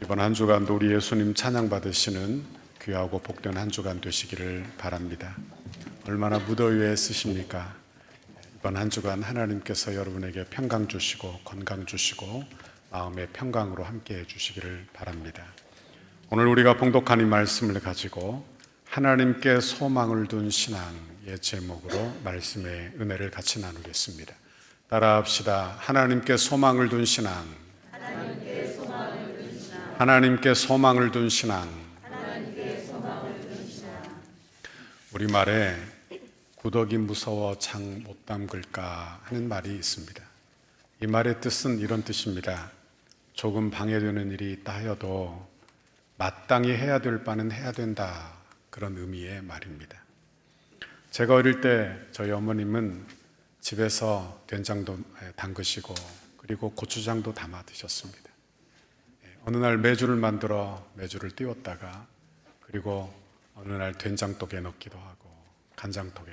이번 한 주간도 우리 예수님 찬양 받으시는 귀하고 복된 한 주간 되시기를 바랍니다. 얼마나 무더위에 쓰십니까? 이번 한 주간 하나님께서 여러분에게 평강 주시고 건강 주시고 마음의 평강으로 함께해 주시기를 바랍니다. 오늘 우리가 봉독한 이 말씀을 가지고 하나님께 소망을 둔 신앙의 제목으로 말씀의 은혜를 같이 나누겠습니다. 따라합시다. 하나님께 소망을 둔 신앙. 하나님께 소망을 둔 신앙. 우리말에 구더기 무서워 장 못 담글까 하는 말이 있습니다. 이 말의 뜻은 이런 뜻입니다. 조금 방해되는 일이 있다 하여도 마땅히 해야 될 바는 해야 된다, 그런 의미의 말입니다. 제가 어릴 때 저희 어머님은 집에서 된장도 담그시고 그리고 고추장도 담아 드셨습니다. 어느 날 메주를 만들어 메주를 띄웠다가 그리고 어느 날 된장독에 넣기도 하고 간장독에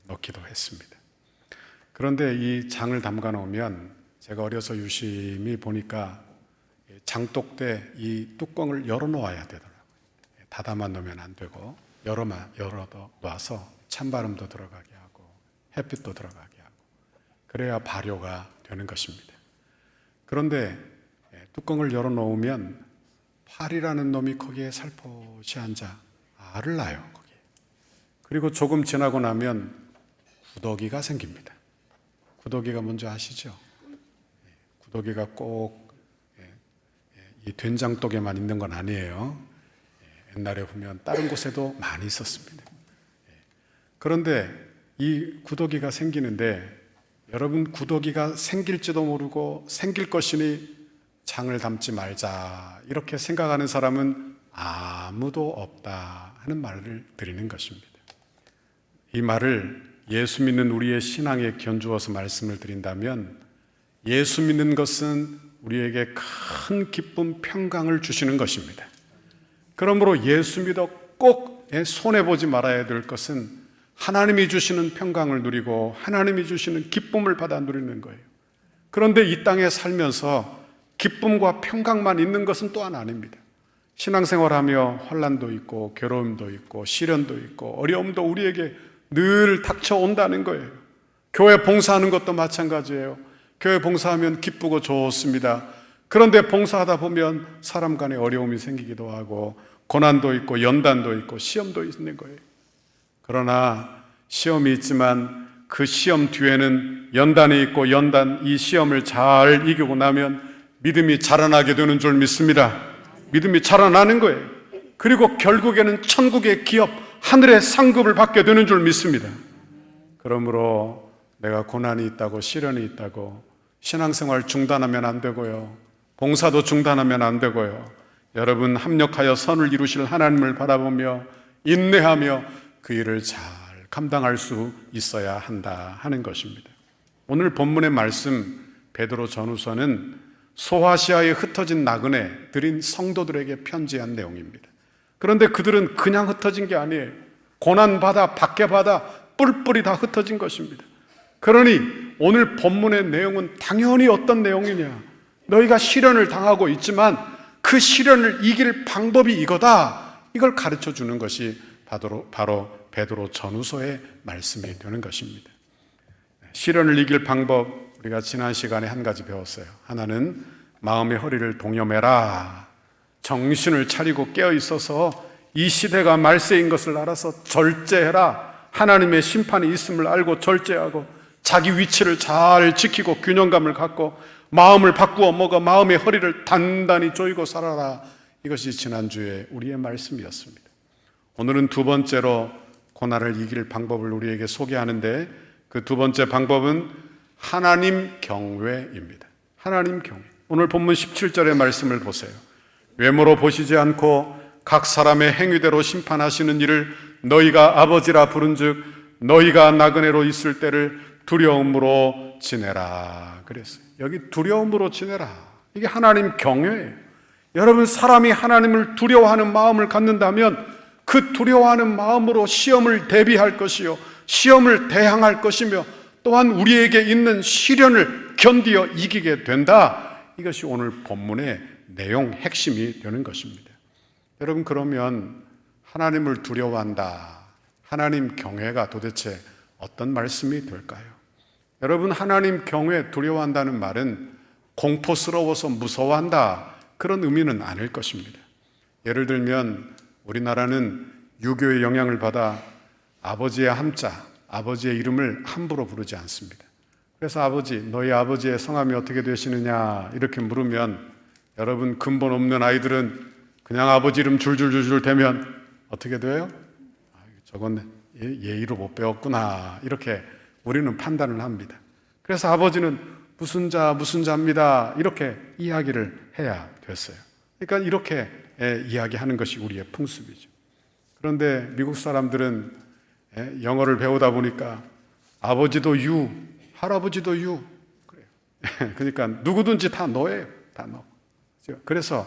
넣기도 했습니다. 그런데 이 장을 담가 놓으면 제가 어려서 유심히 보니까 장독대 이 뚜껑을 열어 놓아야 되더라고요. 닫아만 놓으면 안 되고 열어 놔서 찬바람도 들어가게 하고 햇빛도 들어가게 하고 그래야 발효가 되는 것입니다. 그런데 뚜껑을 열어 놓으면 파리라는 놈이 거기에 살포시 앉아 알을 낳아요. 거기에. 그리고 조금 지나고 나면 구더기가 생깁니다. 구더기가 뭔지 아시죠? 구더기가 꼭 이 된장독에만 있는 건 아니에요. 옛날에 보면 다른 곳에도 많이 있었습니다. 그런데 이 구더기가 생기는데 여러분, 구더기가 생길지도 모르고 생길 것이니 장을 담지 말자 이렇게 생각하는 사람은 아무도 없다 하는 말을 드리는 것입니다. 이 말을 예수 믿는 우리의 신앙에 견주어서 말씀을 드린다면 예수 믿는 것은 우리에게 큰 기쁨, 평강을 주시는 것입니다. 그러므로 예수 믿어 꼭 손해보지 말아야 될 것은 하나님이 주시는 평강을 누리고 하나님이 주시는 기쁨을 받아 누리는 거예요. 그런데 이 땅에 살면서 기쁨과 평강만 있는 것은 또한 아닙니다. 신앙생활하며 환난도 있고 괴로움도 있고 시련도 있고 어려움도 우리에게 늘 닥쳐온다는 거예요. 교회 봉사하는 것도 마찬가지예요. 교회 봉사하면 기쁘고 좋습니다. 그런데 봉사하다 보면 사람 간에 어려움이 생기기도 하고 고난도 있고 연단도 있고 시험도 있는 거예요. 그러나 시험이 있지만 그 시험 뒤에는 연단이 있고 이 시험을 잘 이기고 나면 믿음이 자라나게 되는 줄 믿습니다. 믿음이 자라나는 거예요. 그리고 결국에는 천국의 기업, 하늘의 상급을 받게 되는 줄 믿습니다. 그러므로 내가 고난이 있다고 시련이 있다고 신앙생활 중단하면 안 되고요. 봉사도 중단하면 안 되고요. 여러분, 합력하여 선을 이루실 하나님을 바라보며 인내하며 그 일을 잘 감당할 수 있어야 한다 하는 것입니다. 오늘 본문의 말씀 베드로 전후서는 소아시아에 흩어진 나그네 들인 성도들에게 편지한 내용입니다. 그런데 그들은 그냥 흩어진 게 아니에요. 고난받아 박해받아 뿔뿔이 다 흩어진 것입니다. 그러니 오늘 본문의 내용은 당연히 어떤 내용이냐, 너희가 시련을 당하고 있지만 그 시련을 이길 방법이 이거다, 이걸 가르쳐 주는 것이 바로 베드로 전후서의 말씀이 되는 것입니다. 시련을 이길 방법, 우리가 지난 시간에 한 가지 배웠어요. 하나는 마음의 허리를 동여매라. 정신을 차리고 깨어 있어서 이 시대가 말세인 것을 알아서 절제해라. 하나님의 심판이 있음을 알고 절제하고 자기 위치를 잘 지키고 균형감을 갖고 마음을 바꾸어 먹어 마음의 허리를 단단히 조이고 살아라. 이것이 지난주에 우리의 말씀이었습니다. 오늘은 두 번째로 고난을 이길 방법을 우리에게 소개하는데 그 두 번째 방법은 하나님 경외입니다. 하나님 경외. 오늘 본문 17절의 말씀을 보세요. 외모로 보시지 않고 각 사람의 행위대로 심판하시는 이를 너희가 아버지라 부른즉 너희가 나그네로 있을 때를 두려움으로 지내라 그랬어요. 여기 두려움으로 지내라. 이게 하나님 경외예요. 여러분, 사람이 하나님을 두려워하는 마음을 갖는다면 그 두려워하는 마음으로 시험을 대비할 것이요 시험을 대항할 것이며 또한 우리에게 있는 시련을 견디어 이기게 된다. 이것이 오늘 본문의 내용, 핵심이 되는 것입니다. 여러분, 그러면 하나님을 두려워한다, 하나님 경외가 도대체 어떤 말씀이 될까요? 여러분, 하나님 경외, 두려워한다는 말은 공포스러워서 무서워한다, 그런 의미는 아닐 것입니다. 예를 들면 우리나라는 유교의 영향을 받아 아버지의 함자, 아버지의 이름을 함부로 부르지 않습니다. 그래서 아버지, 너희 아버지의 성함이 어떻게 되시느냐 이렇게 물으면, 여러분, 근본 없는 아이들은 그냥 아버지 이름 줄줄줄줄 대면 어떻게 돼요? 저건 예의로 못 배웠구나, 이렇게 우리는 판단을 합니다. 그래서 아버지는 무슨 자 무슨 자입니다, 이렇게 이야기를 해야 됐어요. 그러니까 이렇게 이야기하는 것이 우리의 풍습이죠. 그런데 미국 사람들은 영어를 배우다 보니까 아버지도 유, 할아버지도 유, 그래요. 그러니까 누구든지 다 너예요, 다 너. 그래서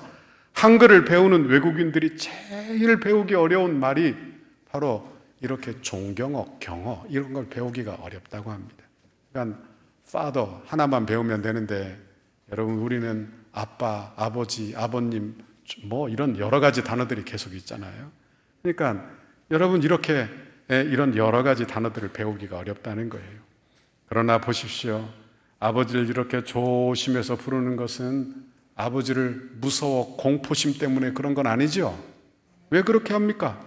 한글을 배우는 외국인들이 제일 배우기 어려운 말이 바로 이렇게 존경어, 경어, 이런 걸 배우기가 어렵다고 합니다. 그러니까 father 하나만 배우면 되는데, 여러분, 우리는 아빠, 아버지, 아버님, 뭐 이런 여러 가지 단어들이 계속 있잖아요. 그러니까 여러분, 이렇게 이런 여러 가지 단어들을 배우기가 어렵다는 거예요. 그러나 보십시오. 아버지를 이렇게 조심해서 부르는 것은 아버지를 무서워 공포심 때문에 그런 건 아니죠. 왜 그렇게 합니까?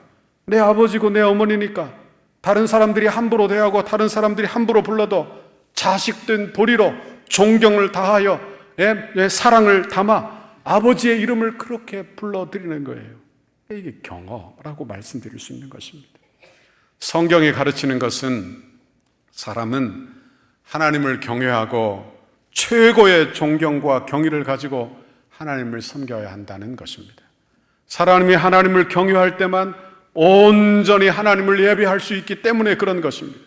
내 아버지고 내 어머니니까 다른 사람들이 함부로 대하고 다른 사람들이 함부로 불러도 자식된 도리로 존경을 다하여 사랑을 담아 아버지의 이름을 그렇게 불러드리는 거예요. 이게 경어라고 말씀드릴 수 있는 것입니다. 성경이 가르치는 것은 사람은 하나님을 경외하고 최고의 존경과 경의를 가지고 하나님을 섬겨야 한다는 것입니다. 사람이 하나님을 경외할 때만 온전히 하나님을 예배할 수 있기 때문에 그런 것입니다.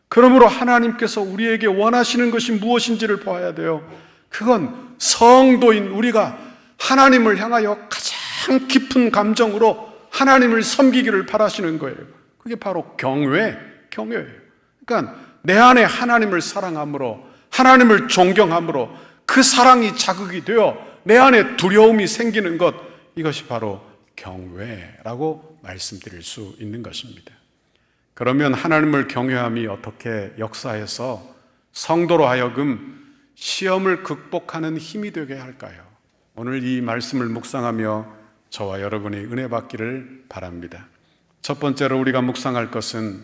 그러므로 하나님께서 우리에게 원하시는 것이 무엇인지를 보아야 돼요. 그건 성도인 우리가 하나님을 향하여 가장 깊은 감정으로 하나님을 섬기기를 바라시는 거예요. 그게 바로 경외예요. 그러니까 내 안에 하나님을 사랑함으로, 하나님을 존경함으로 그 사랑이 자극이 되어 내 안에 두려움이 생기는 것, 이것이 바로 경외라고 말씀드릴 수 있는 것입니다. 그러면 하나님을 경외함이 어떻게 역사해서 성도로 하여금 시험을 극복하는 힘이 되게 할까요? 오늘 이 말씀을 묵상하며 저와 여러분이 은혜 받기를 바랍니다. 첫 번째로 우리가 묵상할 것은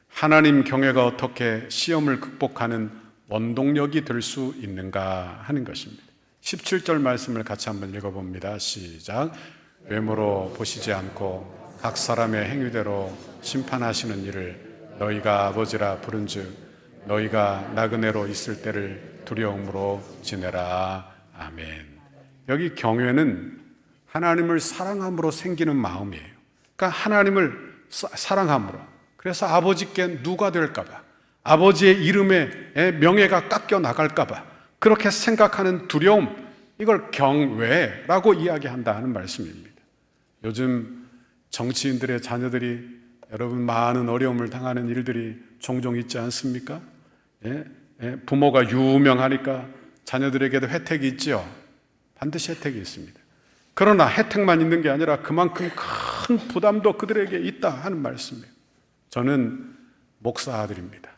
하나님 경외가 어떻게 시험을 극복하는 원동력이 될 수 있는가 하는 것입니다. 17절 말씀을 같이 한번 읽어봅니다. 시작. 외모로 보시지 않고 각 사람의 행위대로 심판하시는 이를 너희가 아버지라 부른즉 너희가 나그네로 있을 때를 두려움으로 지내라. 아멘. 여기 경외는 하나님을 사랑함으로 생기는 마음이에요. 그러니까 하나님을 사랑함으로, 그래서 아버지께 누가 될까 봐, 아버지의 이름에 명예가 깎여 나갈까 봐 그렇게 생각하는 두려움, 이걸 경외라고 이야기한다 하는 말씀입니다. 요즘 정치인들의 자녀들이 여러분 많은 어려움을 당하는 일들이 종종 있지 않습니까? 부모가 유명하니까 자녀들에게도 혜택이 있죠. 반드시 혜택이 있습니다. 그러나 혜택만 있는 게 아니라 그만큼 큰 부담도 그들에게 있다 하는 말씀이에요. 저는 목사 아들입니다.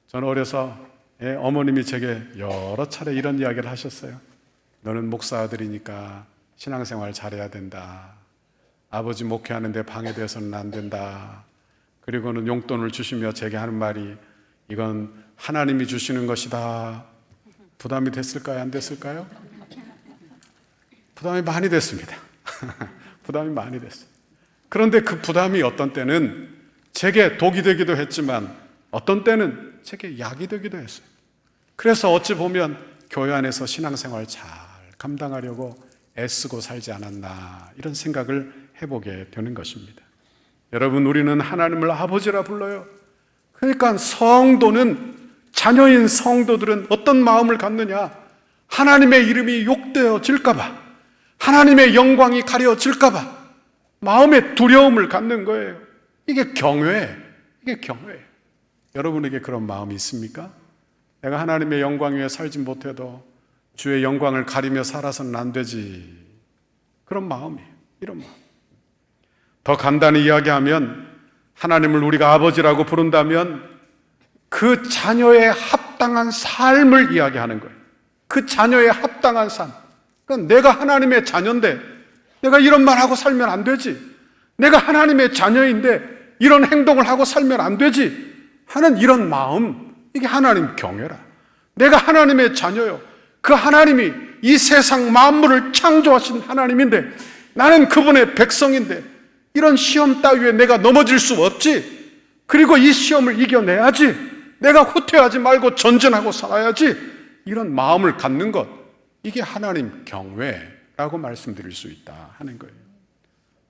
저는 어려서 어머님이 제게 여러 차례 이런 이야기를 하셨어요. 너는 목사 아들이니까 신앙생활 잘해야 된다. 아버지 목회하는데 방해돼서는 안 된다. 그리고는 용돈을 주시며 제게 하는 말이 이건 하나님이 주시는 것이다. 부담이 됐을까요? 안 됐을까요? 부담이 많이 됐습니다. 부담이 많이 됐어요. 그런데 그 부담이 어떤 때는 제게 독이 되기도 했지만 어떤 때는 제게 약이 되기도 했어요. 그래서 어찌 보면 교회 안에서 신앙생활 잘 감당하려고 애쓰고 살지 않았나, 이런 생각을 해보게 되는 것입니다. 여러분, 우리는 하나님을 아버지라 불러요. 그러니까 성도는, 자녀인 성도들은 어떤 마음을 갖느냐? 하나님의 이름이 욕되어질까봐, 하나님의 영광이 가려질까봐 마음의 두려움을 갖는 거예요. 이게 경외예요. 이게 경외예요. 여러분에게 그런 마음이 있습니까? 내가 하나님의 영광 위에 살지 못해도 주의 영광을 가리며 살아서는 안 되지. 그런 마음이에요. 이런 마음. 더 간단히 이야기하면 하나님을 우리가 아버지라고 부른다면 그 자녀의 합당한 삶을 이야기하는 거예요. 그 자녀의 합당한 삶. 그러니까 내가 하나님의 자녀인데 내가 이런 말 하고 살면 안 되지. 내가 하나님의 자녀인데 이런 행동을 하고 살면 안 되지 하는 이런 마음, 이게 하나님 경외라. 내가 하나님의 자녀요. 그 하나님이 이 세상 만물을 창조하신 하나님인데 나는 그분의 백성인데 이런 시험 따위에 내가 넘어질 수 없지. 그리고 이 시험을 이겨내야지. 내가 후퇴하지 말고 전진하고 살아야지. 이런 마음을 갖는 것, 이게 하나님 경외라고 말씀드릴 수 있다 하는 거예요.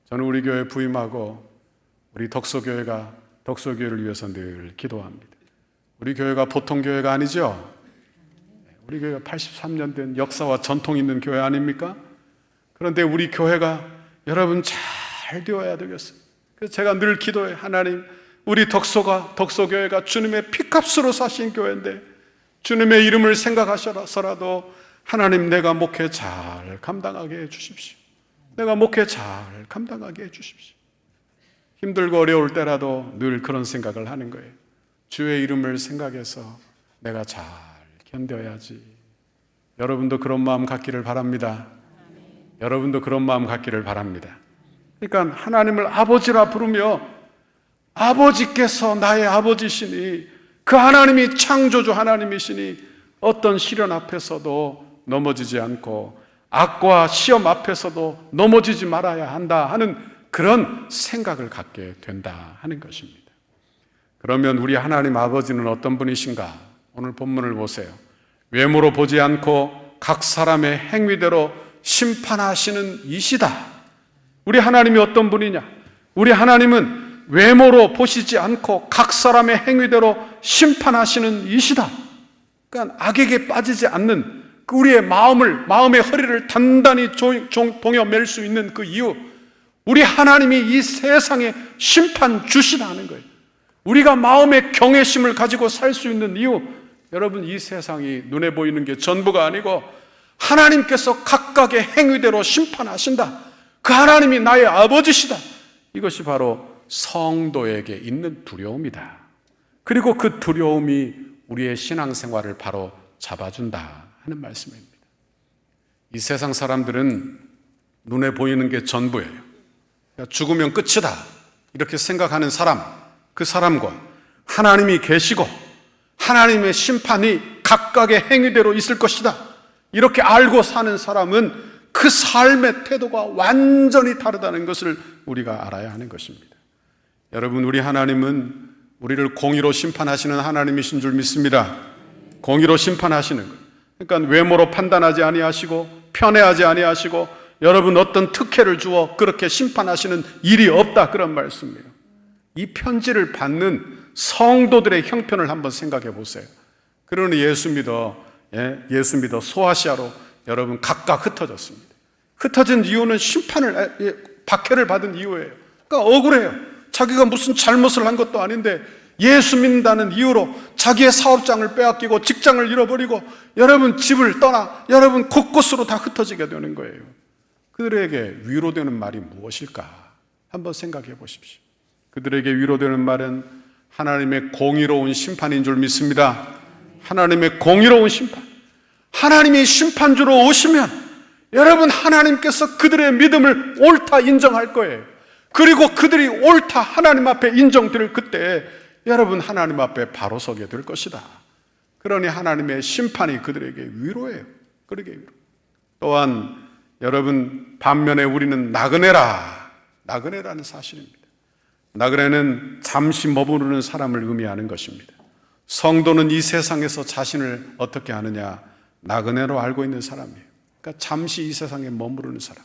저는 우리 교회 부임하고 우리 덕소교회가 덕소교회를 위해서 늘 기도합니다. 우리 교회가 보통 교회가 아니죠. 우리 교회가 83년 된 역사와 전통 있는 교회 아닙니까? 그런데 우리 교회가 여러분 잘 되어야 되겠어요. 그래서 제가 늘 기도해요. 하나님, 우리 덕소교회가 주님의 피값으로 사신 교회인데 주님의 이름을 생각하셔서라도 하나님, 내가 목회 잘 감당하게 해주십시오. 내가 목회 잘 감당하게 해주십시오. 힘들고 어려울 때라도 늘 그런 생각을 하는 거예요. 주의 이름을 생각해서 내가 잘 견뎌야지. 여러분도 그런 마음 갖기를 바랍니다. 여러분도 그런 마음 갖기를 바랍니다. 그러니까 하나님을 아버지라 부르며 아버지께서 나의 아버지시니 그 하나님이 창조주 하나님이시니 어떤 시련 앞에서도 넘어지지 않고 악과 시험 앞에서도 넘어지지 말아야 한다 하는 그런 생각을 갖게 된다 하는 것입니다. 그러면 우리 하나님 아버지는 어떤 분이신가? 오늘 본문을 보세요. 외모로 보지 않고 각 사람의 행위대로 심판하시는 이시다. 우리 하나님이 어떤 분이냐? 우리 하나님은 외모로 보시지 않고 각 사람의 행위대로 심판하시는 이시다. 그러니까 악에게 빠지지 않는 우리의 마음의 허리를 단단히 동여 맬 수 있는 그 이유, 우리 하나님이 이 세상의 심판 주시다 하는 거예요. 우리가 마음의 경외심을 가지고 살 수 있는 이유, 여러분, 이 세상이 눈에 보이는 게 전부가 아니고 하나님께서 각각의 행위대로 심판하신다. 그 하나님이 나의 아버지시다. 이것이 바로 성도에게 있는 두려움이다. 그리고 그 두려움이 우리의 신앙생활을 바로 잡아준다 하는 말씀입니다. 이 세상 사람들은 눈에 보이는 게 전부예요. 죽으면 끝이다 이렇게 생각하는 사람, 그 사람과 하나님이 계시고 하나님의 심판이 각각의 행위대로 있을 것이다 이렇게 알고 사는 사람은 그 삶의 태도가 완전히 다르다는 것을 우리가 알아야 하는 것입니다. 여러분, 우리 하나님은 우리를 공의로 심판하시는 하나님이신 줄 믿습니다. 공의로 심판하시는 것. 그러니까 외모로 판단하지 아니하시고 편애하지 아니하시고 여러분 어떤 특혜를 주어 그렇게 심판하시는 일이 없다, 그런 말씀이에요. 이 편지를 받는 성도들의 형편을 한번 생각해 보세요. 그러니 예수 믿어 소아시아로 여러분 각각 흩어졌습니다. 흩어진 이유는 박해를 받은 이유예요. 그러니까 억울해요. 자기가 무슨 잘못을 한 것도 아닌데 예수 믿는다는 이유로 자기의 사업장을 빼앗기고 직장을 잃어버리고 여러분 집을 떠나 여러분 곳곳으로 다 흩어지게 되는 거예요. 그들에게 위로되는 말이 무엇일까? 한번 생각해 보십시오. 그들에게 위로되는 말은 하나님의 공의로운 심판인 줄 믿습니다. 하나님의 공의로운 심판. 하나님이 심판주로 오시면 여러분 하나님께서 그들의 믿음을 옳다 인정할 거예요. 그리고 그들이 옳다 하나님 앞에 인정될 그때 여러분 하나님 앞에 바로 서게 될 것이다. 그러니 하나님의 심판이 그들에게 위로예요. 그러게 위로. 또한 여러분 반면에 우리는 나그네라는 사실입니다. 나그네는 잠시 머무르는 사람을 의미하는 것입니다. 성도는 이 세상에서 자신을 어떻게 하느냐? 나그네로 알고 있는 사람이에요. 그러니까 잠시 이 세상에 머무르는 사람.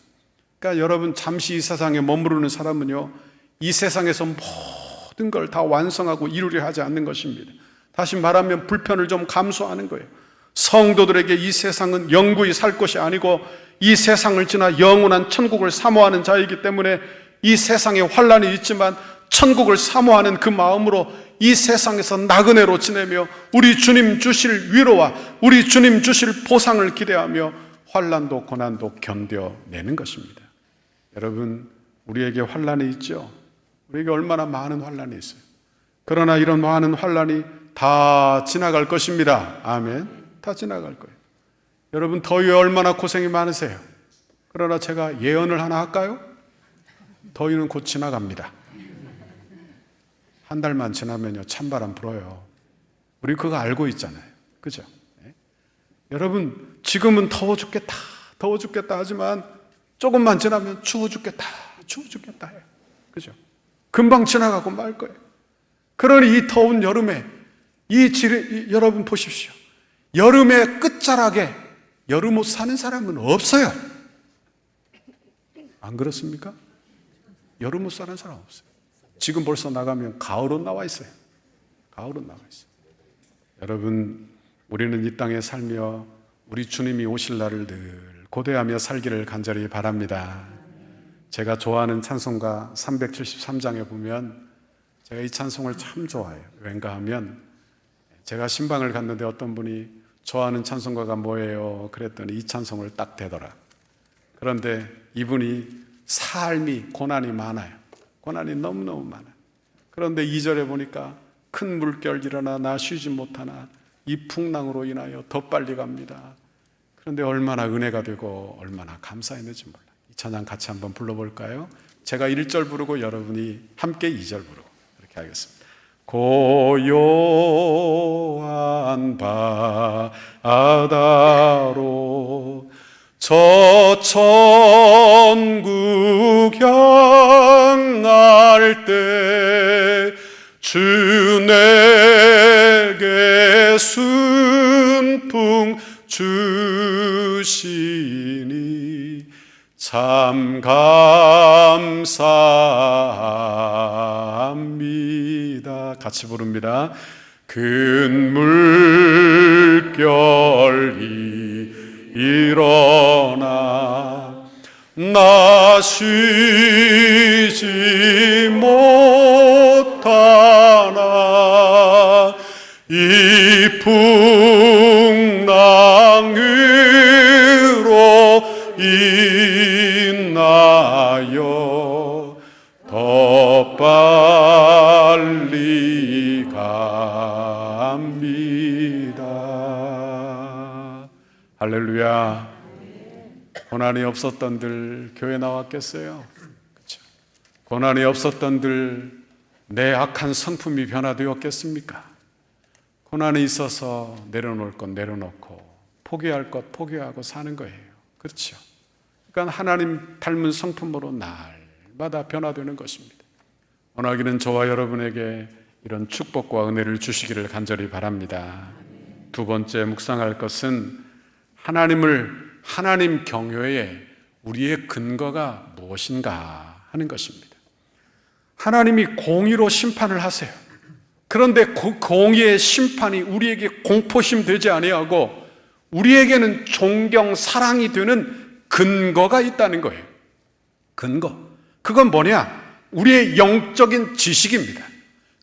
그러니까 여러분 잠시 이 세상에 머무르는 사람은요, 이 세상에서 모든 걸 다 완성하고 이루려 하지 않는 것입니다. 다시 말하면 불편을 좀 감수하는 거예요. 성도들에게 이 세상은 영구히 살 것이 아니고 이 세상을 지나 영원한 천국을 사모하는 자이기 때문에 이 세상에 환난이 있지만 천국을 사모하는 그 마음으로 이 세상에서 나그네로 지내며 우리 주님 주실 위로와 우리 주님 주실 보상을 기대하며 환난도 고난도 견뎌내는 것입니다. 여러분, 우리에게 환난이 있죠. 우리에게 얼마나 많은 환난이 있어요. 그러나 이런 많은 환난이 다 지나갈 것입니다. 아멘. 다 지나갈 거예요. 여러분, 더위에 얼마나 고생이 많으세요. 그러나 제가 예언을 하나 할까요? 더위는 곧 지나갑니다. 한 달만 지나면요, 찬바람 불어요. 우리 그거 알고 있잖아요. 그죠? 네? 여러분, 지금은 더워 죽겠다 하지만 조금만 지나면 추워 죽겠다 해요. 그죠? 금방 지나가고 말 거예요. 그러니 이 더운 여름에 여러분 보십시오. 여름의 끝자락에 여름옷 사는 사람은 없어요. 안 그렇습니까? 여름옷 사는 사람 없어요. 지금 벌써 나가면 가을옷 나와 있어요. 가을옷 나와 있어요. 여러분, 우리는 이 땅에 살며 우리 주님이 오실 날을 늘 고대하며 살기를 간절히 바랍니다. 제가 좋아하는 찬송가 373장에 보면 제가 이 찬송을 참 좋아해요. 왠가 하면 제가 신방을 갔는데 어떤 분이 좋아하는 찬송가가 뭐예요? 그랬더니 이 찬송을 딱 대더라. 그런데 이분이 삶이 고난이 많아요. 고난이 너무너무 많아요. 그런데 2절에 보니까 큰 물결 일어나 나 쉬지 못하나 이 풍랑으로 인하여 더 빨리 갑니다. 그런데 얼마나 은혜가 되고 얼마나 감사했는지 몰라요. 이 찬양 같이 한번 불러볼까요? 제가 1절 부르고 여러분이 함께 2절 부르고 이렇게 하겠습니다. 고요한 바다로 저 천국 향할 때 주 내게 순풍 주시니 참 감사합니다. 같이 부릅니다. 큰 물결이 일어나 나 쉬지 못하나 이 풍랑으로 인하여 더 빨리 갑니다. 할렐루야. 고난이 없었던들 교회 나왔겠어요? 그렇죠? 고난이 없었던들 내 악한 성품이 변화되었겠습니까? 고난이 있어서 내려놓을 것 내려놓고 포기할 것 포기하고 사는 거예요. 그렇죠? 그러니까 하나님 닮은 성품으로 날마다 변화되는 것입니다. 원하기는 저와 여러분에게 이런 축복과 은혜를 주시기를 간절히 바랍니다. 두 번째 묵상할 것은 하나님 경외에 우리의 근거가 무엇인가 하는 것입니다. 하나님이 공의로 심판을 하세요. 그런데 그 공의의 심판이 우리에게 공포심 되지 아니하고 우리에게는 존경, 사랑이 되는 근거가 있다는 거예요. 근거. 그건 뭐냐? 우리의 영적인 지식입니다.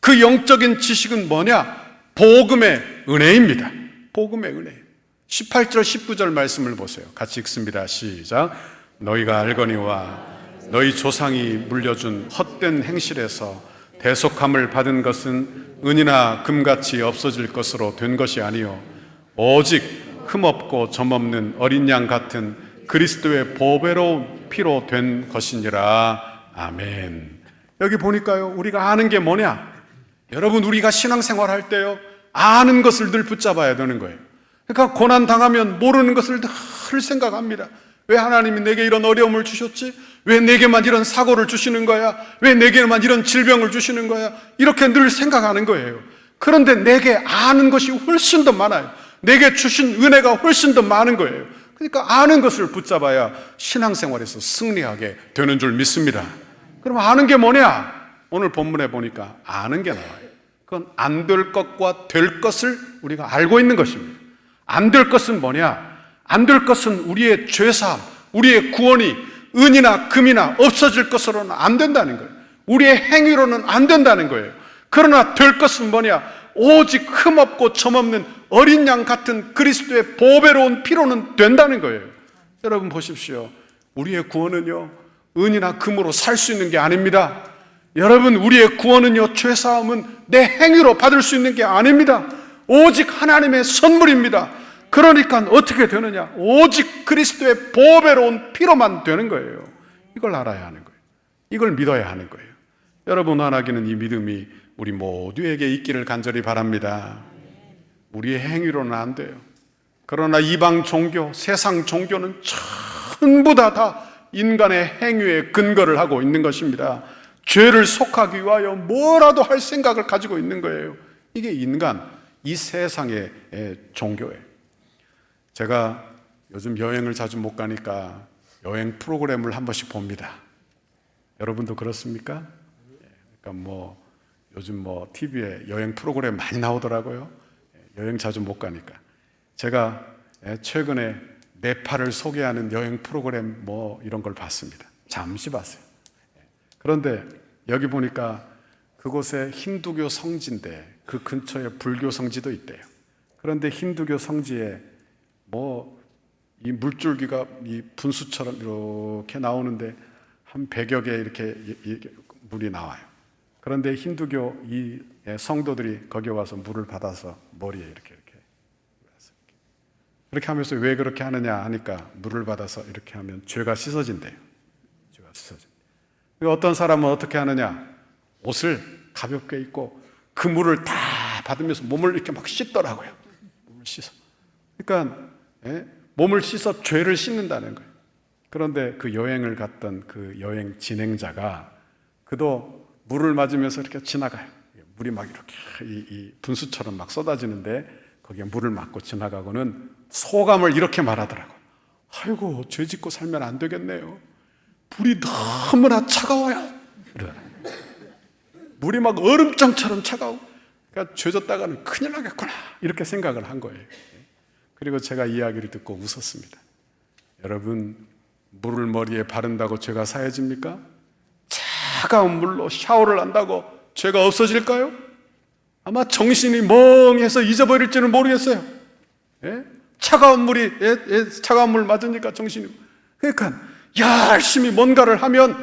그 영적인 지식은 뭐냐? 복음의 은혜입니다. 복음의 은혜. 18절 19절 말씀을 보세요. 같이 읽습니다. 시작. 너희가 알거니와 너희 조상이 물려준 헛된 행실에서 대속함을 받은 것은 은이나 금같이 없어질 것으로 된 것이 아니요 오직 흠없고 점없는 어린 양 같은 그리스도의 보배로운 피로 된 것이니라. 아멘. 여기 보니까요, 우리가 아는 게 뭐냐? 여러분, 우리가 신앙생활 할 때요, 아는 것을 늘 붙잡아야 되는 거예요. 그러니까 고난 당하면 모르는 것을 늘 생각합니다. 왜 하나님이 내게 이런 어려움을 주셨지? 왜 내게만 이런 사고를 주시는 거야? 왜 내게만 이런 질병을 주시는 거야? 이렇게 늘 생각하는 거예요. 그런데 내게 아는 것이 훨씬 더 많아요. 내게 주신 은혜가 훨씬 더 많은 거예요. 그러니까 아는 것을 붙잡아야 신앙생활에서 승리하게 되는 줄 믿습니다. 그럼 아는 게 뭐냐? 오늘 본문에 보니까 아는 게 나와요. 그건 안 될 것과 될 것을 우리가 알고 있는 것입니다. 안 될 것은 뭐냐? 안 될 것은 우리의 죄사함, 우리의 구원이 은이나 금이나 없어질 것으로는 안 된다는 거예요. 우리의 행위로는 안 된다는 거예요. 그러나 될 것은 뭐냐? 오직 흠없고 점없는 어린 양 같은 그리스도의 보배로운 피로는 된다는 거예요. 여러분 보십시오. 우리의 구원은요, 은이나 금으로 살 수 있는 게 아닙니다. 여러분, 우리의 구원은요, 죄사함은 내 행위로 받을 수 있는 게 아닙니다. 오직 하나님의 선물입니다. 그러니까 어떻게 되느냐? 오직 그리스도의 보배로운 피로만 되는 거예요. 이걸 알아야 하는 거예요. 이걸 믿어야 하는 거예요. 여러분, 원하기는 이 믿음이 우리 모두에게 있기를 간절히 바랍니다. 우리의 행위로는 안 돼요. 그러나 이방 종교, 세상 종교는 전부 다 인간의 행위에 근거를 하고 있는 것입니다. 죄를 속하기 위하여 뭐라도 할 생각을 가지고 있는 거예요. 이게 인간, 이 세상의 종교예요. 제가 요즘 여행을 자주 못 가니까 여행 프로그램을 한 번씩 봅니다. 여러분도 그렇습니까? 그러니까 요즘 TV에 여행 프로그램 많이 나오더라고요. 여행 자주 못 가니까. 제가 최근에 네팔을 소개하는 여행 프로그램 이런 걸 봤습니다. 잠시 봤어요. 그런데 여기 보니까 그곳에 힌두교 성지인데 그 근처에 불교 성지도 있대요. 그런데 힌두교 성지에 이 물줄기가 이 분수처럼 이렇게 나오는데 한 100여 개 이렇게 물이 나와요. 그런데 힌두교 이 성도들이 거기 와서 물을 받아서 머리에 이렇게 하면서 왜 그렇게 하느냐 하니까 물을 받아서 이렇게 하면 죄가 씻어진대요. 죄가 씻어진대요. 어떤 사람은 어떻게 하느냐? 옷을 가볍게 입고 그 물을 다 받으면서 몸을 이렇게 막 씻더라고요. 몸을 씻어. 그러니까 몸을 씻어 죄를 씻는다는 거예요. 그런데 그 여행을 갔던 그 여행 진행자가 그도 물을 맞으면서 이렇게 지나가요. 물이 막 이렇게 이 분수처럼 막 쏟아지는데 거기에 물을 맞고 지나가고는 소감을 이렇게 말하더라고요. 아이고, 죄 짓고 살면 안 되겠네요. 물이 너무나 차가워요. 물이 막 얼음장처럼 차가워. 그러니까 죄 졌다가는 큰일 나겠구나. 이렇게 생각을 한 거예요. 그리고 제가 이야기를 듣고 웃었습니다. 여러분, 물을 머리에 바른다고 죄가 사해집니까? 차가운 물로 샤워를 한다고 죄가 없어질까요? 아마 정신이 멍해서 잊어버릴지는 모르겠어요. 차가운 물 맞으니까 정신이. 그러니까 열심히 뭔가를 하면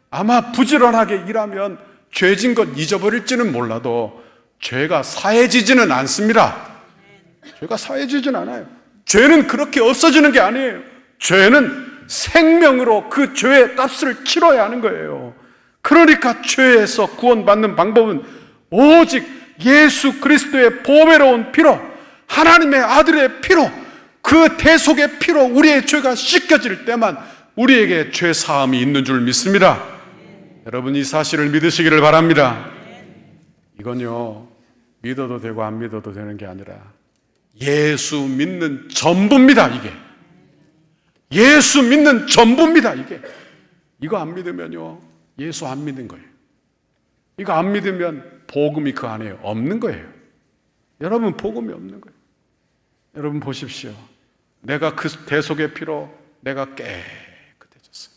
아마 부지런하게 일하면 죄진 것 잊어버릴지는 몰라도 죄가 사해지지는 않습니다. 죄가 사해지진 않아요. 죄는 그렇게 없어지는 게 아니에요. 죄는 생명으로 그 죄의 값을 치러야 하는 거예요. 그러니까 죄에서 구원받는 방법은 오직 예수 그리스도의 보배로운 피로, 하나님의 아들의 피로, 그 대속의 피로 우리의 죄가 씻겨질 때만 우리에게 죄 사함이 있는 줄 믿습니다. 여러분, 이 사실을 믿으시기를 바랍니다. 이건요, 믿어도 되고 안 믿어도 되는 게 아니라 예수 믿는 전부입니다. 이게 예수 믿는 전부입니다. 이거 안 믿으면요, 예수 안 믿는 거예요. 이거 안 믿으면 복음이 그 안에 없는 거예요. 여러분, 복음이 없는 거예요. 여러분 보십시오. 내가 그 대속의 피로 내가 깨끗해졌어요.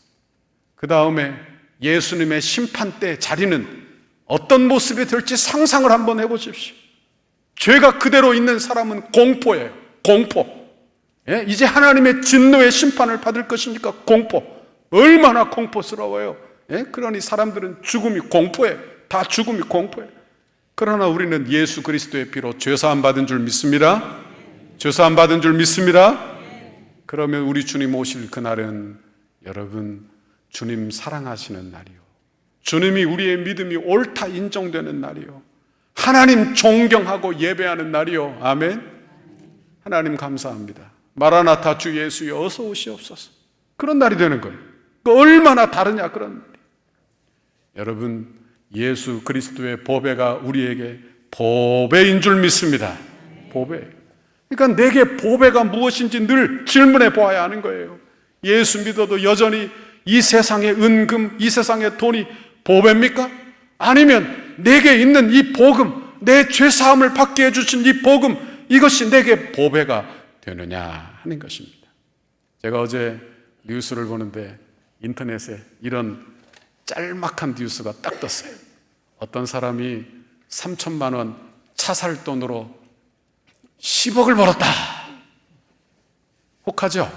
그 다음에 예수님의 심판대 자리는 어떤 모습이 될지 상상을 한번 해보십시오. 죄가 그대로 있는 사람은 공포예요. 공포. 이제 하나님의 진노의 심판을 받을 것이니까 공포. 얼마나 공포스러워요. 그러니 사람들은 죽음이 공포예요. 다 죽음이 공포예요. 그러나 우리는 예수 그리스도의 피로 죄사함 받은 줄 믿습니다. 죄사함 받은 줄 믿습니다. 그러면 우리 주님 오실 그날은 여러분, 주님 사랑하시는 날이요, 주님이 우리의 믿음이 옳다 인정되는 날이요, 하나님 존경하고 예배하는 날이요. 아멘. 하나님 감사합니다. 마라나타 주 예수여 어서 오시옵소서. 그런 날이 되는 거예요. 얼마나 다르냐 그런 날이. 여러분, 예수 그리스도의 보배가 우리에게 보배인 줄 믿습니다. 보배. 그러니까 내게 보배가 무엇인지 늘 질문해 보아야 하는 거예요. 예수 믿어도 여전히 이 세상의 은금, 이 세상의 돈이 보배입니까? 아니면 내게 있는 이 복음, 내 죄사함을 받게 해주신 이 복음, 이것이 내게 보배가 되느냐 하는 것입니다. 제가 어제 뉴스를 보는데 인터넷에 이런 짤막한 뉴스가 딱 떴어요. 어떤 사람이 3천만 원 차살 돈으로 10억을 벌었다. 혹하죠?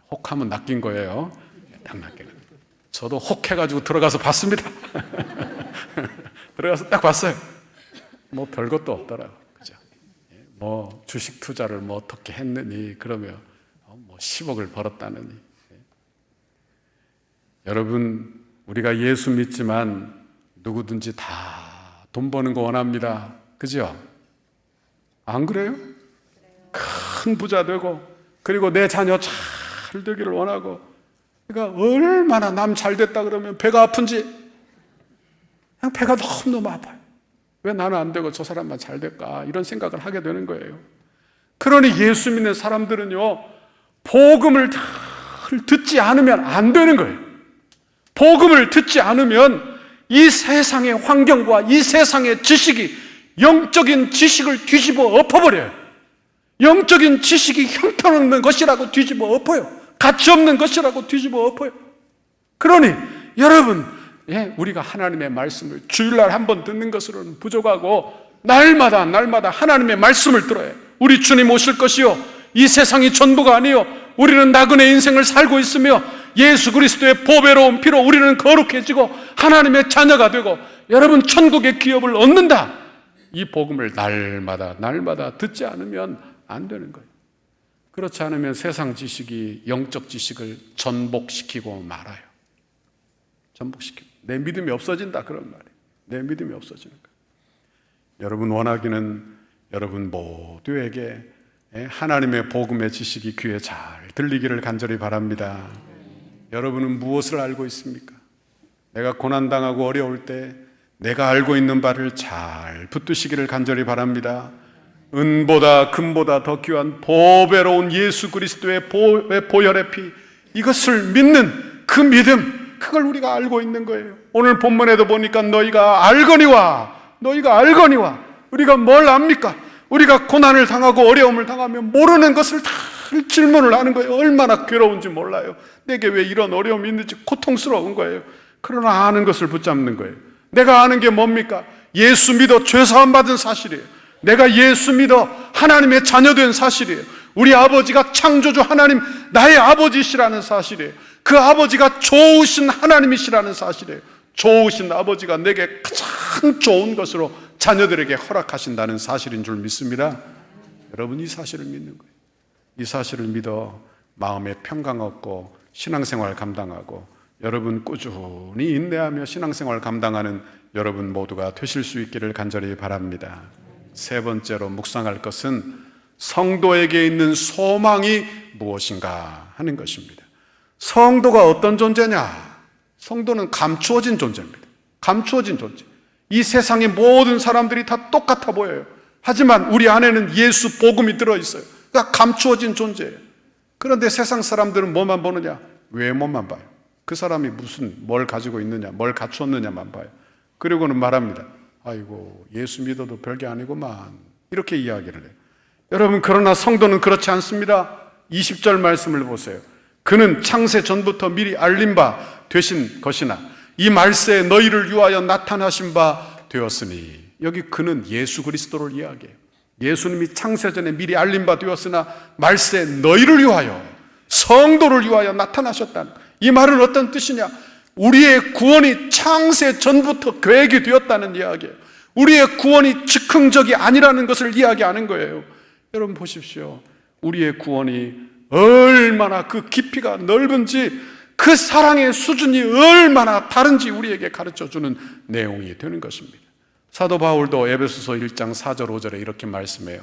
혹하면 낚인 거예요. 딱 낚이는. 저도 혹해가지고 들어가서 봤습니다. 들어가서 딱 봤어요. 뭐 별것도 없더라고. 그죠? 뭐 주식 투자를 뭐 어떻게 했느니, 그러면 뭐 10억을 벌었다느니. 여러분, 우리가 예수 믿지만 누구든지 다 돈 버는 거 원합니다. 그죠? 안 그래요? 큰 부자 되고, 그리고 내 자녀 잘 되기를 원하고, 그러니까 얼마나 남 잘 됐다 그러면 배가 아픈지, 그냥 배가 너무너무 아파요. 왜 나는 안 되고 저 사람만 잘 될까? 이런 생각을 하게 되는 거예요. 그러니 예수 믿는 사람들은요, 복음을 잘 듣지 않으면 안 되는 거예요. 복음을 듣지 않으면 이 세상의 환경과 이 세상의 지식이 영적인 지식을 뒤집어 엎어버려요. 영적인 지식이 형편없는 것이라고 뒤집어 엎어요. 가치 없는 것이라고 뒤집어 엎어요. 그러니 여러분, 우리가 하나님의 말씀을 주일날 한번 듣는 것으로는 부족하고 날마다 하나님의 말씀을 들어요. 우리 주님 오실 것이요, 이 세상이 전부가 아니요, 우리는 나그네 인생을 살고 있으며 예수 그리스도의 보배로운 피로 우리는 거룩해지고 하나님의 자녀가 되고 여러분 천국의 기업을 얻는다. 이 복음을 날마다 듣지 않으면 안 되는 거예요. 그렇지 않으면 세상 지식이 영적 지식을 전복시키고 말아요. 전복시키고 내 믿음이 없어진다, 그런 말이에요. 내 믿음이 없어지는 거예요. 여러분 원하기는 여러분 모두에게 하나님의 복음의 지식이 귀에 잘 들리기를 간절히 바랍니다. 여러분은 무엇을 알고 있습니까? 내가 고난당하고 어려울 때 내가 알고 있는 바를 잘 붙드시기를 간절히 바랍니다. 은보다 금보다 더 귀한 보배로운 예수 그리스도의 보혈의 피, 이것을 믿는 그 믿음, 그걸 우리가 알고 있는 거예요. 오늘 본문에도 보니까 너희가 알거니와 우리가 뭘 압니까? 우리가 고난을 당하고 어려움을 당하면 모르는 것을 다 질문을 하는 거예요. 얼마나 괴로운지 몰라요. 내게 왜 이런 어려움이 있는지 고통스러운 거예요. 그러나 아는 것을 붙잡는 거예요. 내가 아는 게 뭡니까? 예수 믿어 죄사함 받은 사실이에요. 내가 예수 믿어 하나님의 자녀된 사실이에요. 우리 아버지가 창조주 하나님, 나의 아버지시라는 사실이에요. 그 아버지가 좋으신 하나님이시라는 사실이에요. 좋으신 아버지가 내게 가장 좋은 것으로 자녀들에게 허락하신다는 사실인 줄 믿습니다. 여러분, 이 사실을 믿는 거예요. 이 사실을 믿어 마음에 평강 얻고 신앙생활 감당하고 여러분 꾸준히 인내하며 신앙생활 감당하는 여러분 모두가 되실 수 있기를 간절히 바랍니다. 세 번째로 묵상할 것은 성도에게 있는 소망이 무엇인가 하는 것입니다. 성도가 어떤 존재냐? 성도는 감추어진 존재입니다. 감추어진 존재. 이 세상의 모든 사람들이 다 똑같아 보여요. 하지만 우리 안에는 예수 복음이 들어있어요. 그러니까 감추어진 존재예요. 그런데 세상 사람들은 뭐만 보느냐? 외모만 봐요. 그 사람이 뭘 가지고 있느냐, 뭘 갖추었느냐만 봐요. 그리고는 말합니다. 아이고, 예수 믿어도 별게 아니구만, 이렇게 이야기를 해요. 여러분, 그러나 성도는 그렇지 않습니다. 20절 말씀을 보세요. 그는 창세 전부터 미리 알린 바 되신 것이나 이 말세에 너희를 위하여 나타나신 바 되었으니, 여기 그는 예수 그리스도를 이야기해요. 예수님이 창세전에 미리 알린 바 되었으나 말세에 너희를 위하여, 성도를 위하여 나타나셨다는, 이 말은 어떤 뜻이냐? 우리의 구원이 창세 전부터 계획이 되었다는 이야기예요. 우리의 구원이 즉흥적이 아니라는 것을 이야기하는 거예요. 여러분 보십시오. 우리의 구원이 얼마나 그 깊이가 넓은지, 그 사랑의 수준이 얼마나 다른지 우리에게 가르쳐주는 내용이 되는 것입니다. 사도 바울도 에베소서 1장 4절 5절에 이렇게 말씀해요.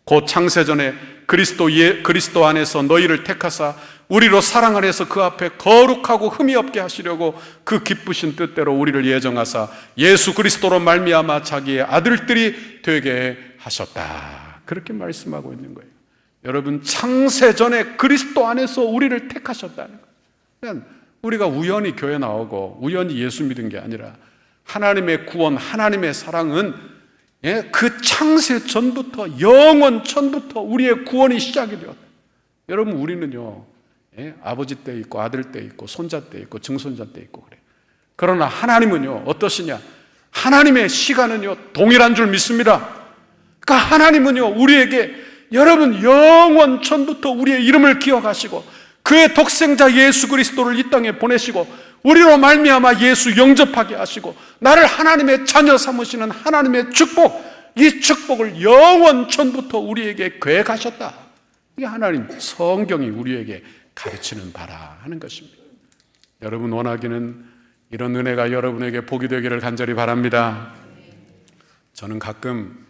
곧 창세전에 그리스도 안에서 너희를 택하사 우리로 사랑 안에서 그 앞에 거룩하고 흠이 없게 하시려고 그 기쁘신 뜻대로 우리를 예정하사 예수 그리스도로 말미암아 자기의 아들들이 되게 하셨다. 그렇게 말씀하고 있는 거예요. 여러분, 창세전에 그리스도 안에서 우리를 택하셨다는 거예요. 그냥 우리가 우연히 교회 나오고 우연히 예수 믿은 게 아니라 하나님의 구원, 하나님의 사랑은 그 창세 전부터, 영원 전부터 우리의 구원이 시작이 되었다. 여러분, 우리는요, 아버지 때 있고 아들 때 있고 손자 때 있고 증손자 때 있고 그래요. 그러나 하나님은요 어떠시냐? 하나님의 시간은요 동일한 줄 믿습니다. 그러니까 하나님은요 우리에게, 여러분, 영원 전부터 우리의 이름을 기억하시고 그의 독생자 예수 그리스도를 이 땅에 보내시고 우리로 말미암아 예수 영접하게 하시고 나를 하나님의 자녀 삼으시는 하나님의 축복, 이 축복을 영원 전부터 우리에게 계획하셨다. 이게 하나님 성경이 우리에게 가르치는 바라 하는 것입니다. 여러분 원하기는 이런 은혜가 여러분에게 복이 되기를 간절히 바랍니다. 저는 가끔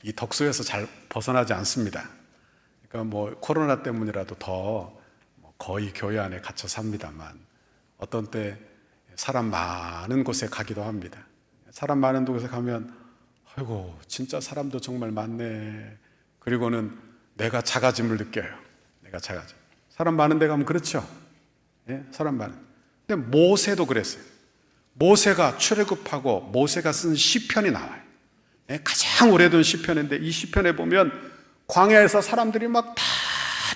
이 덕소에서 잘 벗어나지 않습니다. 그러니까 코로나 때문이라도 더 거의 교회 안에 갇혀 삽니다만 어떤 때 사람 많은 곳에 가기도 합니다. 사람 많은 곳에 가면 아이고 진짜 사람도 정말 많네. 그리고는 내가 작아짐을 느껴요. 내가 작아짐. 사람 많은 데 가면 그렇죠. 예? 사람 많은. 근데 모세도 그랬어요. 모세가 출애굽하고 모세가 쓴 시편이 나와요. 예? 가장 오래된 시편인데 이 시편에 보면 광야에서 사람들이 막 다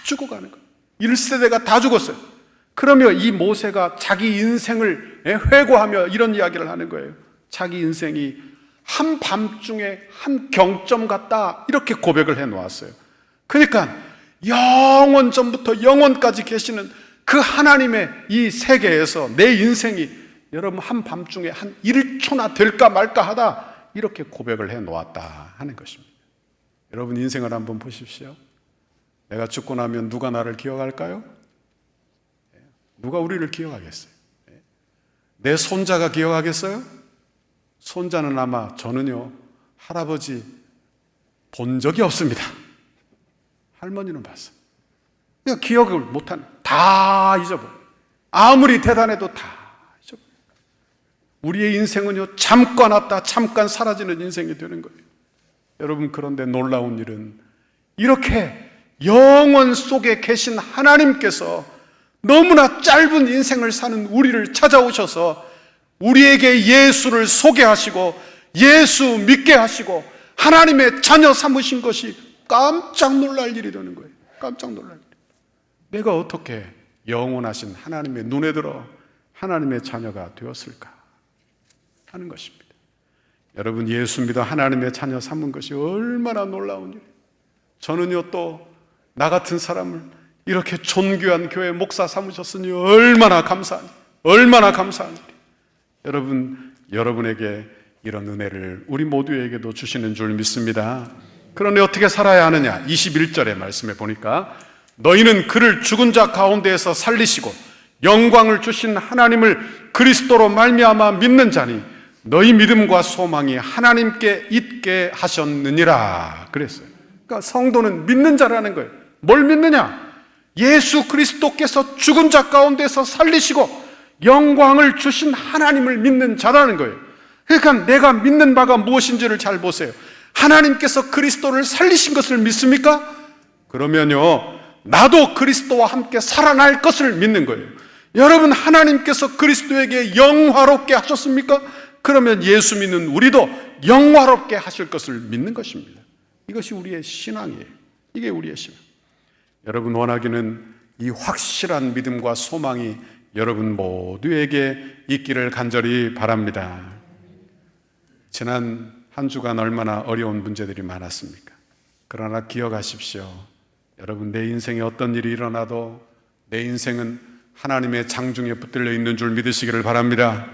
죽어가는 거예요. 1세대가 다 죽었어요. 그러며 이 모세가 자기 인생을 회고하며 이런 이야기를 하는 거예요. 자기 인생이 한밤중에 한 경점 같다 이렇게 고백을 해놓았어요. 그러니까 영원 전부터 영원까지 계시는 그 하나님의 이 세계에서 내 인생이 여러분 한밤중에 한 1초나 될까 말까 하다 이렇게 고백을 해놓았다 하는 것입니다. 여러분 인생을 한번 보십시오. 내가 죽고 나면 누가 나를 기억할까요? 누가 우리를 기억하겠어요? 내 손자가 기억하겠어요? 손자는 아마 저는요 할아버지 본 적이 없습니다. 할머니는 봤어요. 그냥 기억을 못하는, 다 잊어버려. 아무리 대단해도 다 잊어버려. 우리의 인생은요 잠깐 왔다 잠깐 사라지는 인생이 되는 거예요. 여러분 그런데 놀라운 일은 이렇게 영원 속에 계신 하나님께서 너무나 짧은 인생을 사는 우리를 찾아오셔서 우리에게 예수를 소개하시고 예수 믿게 하시고 하나님의 자녀 삼으신 것이 깜짝 놀랄 일이 되는 거예요. 깜짝 놀랄 일. 내가 어떻게 영원하신 하나님의 눈에 들어 하나님의 자녀가 되었을까 하는 것입니다. 여러분 예수 믿어 하나님의 자녀 삼은 것이 얼마나 놀라운 일이에요. 저는요 또 나 같은 사람을 이렇게 존귀한 교회 목사 삼으셨으니 얼마나 감사한 일이에요. 여러분, 여러분에게 이런 은혜를 우리 모두에게도 주시는 줄 믿습니다. 그런데 어떻게 살아야 하느냐? 21절의 말씀에 보니까 너희는 그를 죽은 자 가운데에서 살리시고 영광을 주신 하나님을 그리스도로 말미암아 믿는 자니 너희 믿음과 소망이 하나님께 있게 하셨느니라 그랬어요. 그러니까 성도는 믿는 자라는 거예요. 뭘 믿느냐? 예수 그리스도께서 죽은 자 가운데서 살리시고 영광을 주신 하나님을 믿는 자라는 거예요. 그러니까 내가 믿는 바가 무엇인지를 잘 보세요. 하나님께서 그리스도를 살리신 것을 믿습니까? 그러면요 나도 그리스도와 함께 살아날 것을 믿는 거예요. 여러분 하나님께서 그리스도에게 영화롭게 하셨습니까? 그러면 예수 믿는 우리도 영화롭게 하실 것을 믿는 것입니다. 이것이 우리의 신앙이에요. 이게 우리의 신앙. 여러분 원하기는 이 확실한 믿음과 소망이 여러분 모두에게 있기를 간절히 바랍니다. 지난 한 주간 얼마나 어려운 문제들이 많았습니까? 그러나 기억하십시오. 여러분 내 인생에 어떤 일이 일어나도 내 인생은 하나님의 장중에 붙들려 있는 줄 믿으시기를 바랍니다.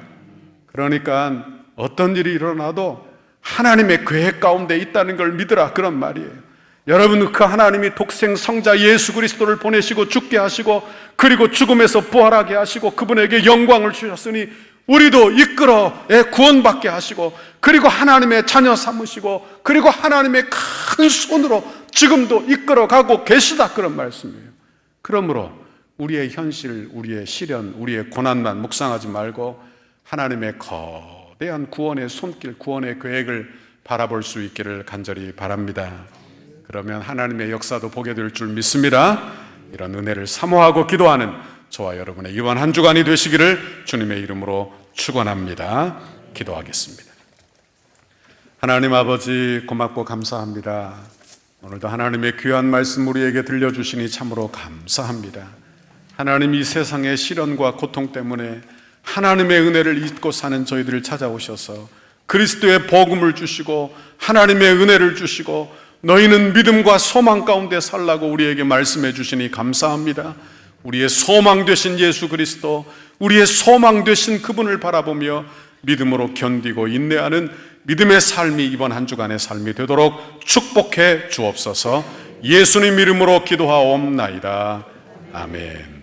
그러니까 어떤 일이 일어나도 하나님의 계획 가운데 있다는 걸 믿으라 그런 말이에요. 여러분 그 하나님이 독생 성자 예수 그리스도를 보내시고 죽게 하시고 그리고 죽음에서 부활하게 하시고 그분에게 영광을 주셨으니 우리도 이끌어 구원받게 하시고 그리고 하나님의 자녀 삼으시고 그리고 하나님의 큰 손으로 지금도 이끌어가고 계시다 그런 말씀이에요. 그러므로 우리의 현실, 우리의 시련, 우리의 고난만 묵상하지 말고 하나님의 거대한 구원의 손길, 구원의 계획을 바라볼 수 있기를 간절히 바랍니다. 그러면 하나님의 역사도 보게 될 줄 믿습니다. 이런 은혜를 사모하고 기도하는 저와 여러분의 이번 한 주간이 되시기를 주님의 이름으로 축원합니다. 기도하겠습니다. 하나님 아버지 고맙고 감사합니다. 오늘도 하나님의 귀한 말씀 우리에게 들려주시니 참으로 감사합니다. 하나님 이 세상의 시련과 고통 때문에 하나님의 은혜를 잊고 사는 저희들을 찾아오셔서 그리스도의 복음을 주시고 하나님의 은혜를 주시고 너희는 믿음과 소망 가운데 살라고 우리에게 말씀해 주시니 감사합니다. 우리의 소망 되신 예수 그리스도, 우리의 소망 되신 그분을 바라보며 믿음으로 견디고 인내하는 믿음의 삶이 이번 한 주간의 삶이 되도록 축복해 주옵소서. 예수님 이름으로 기도하옵나이다. 아멘.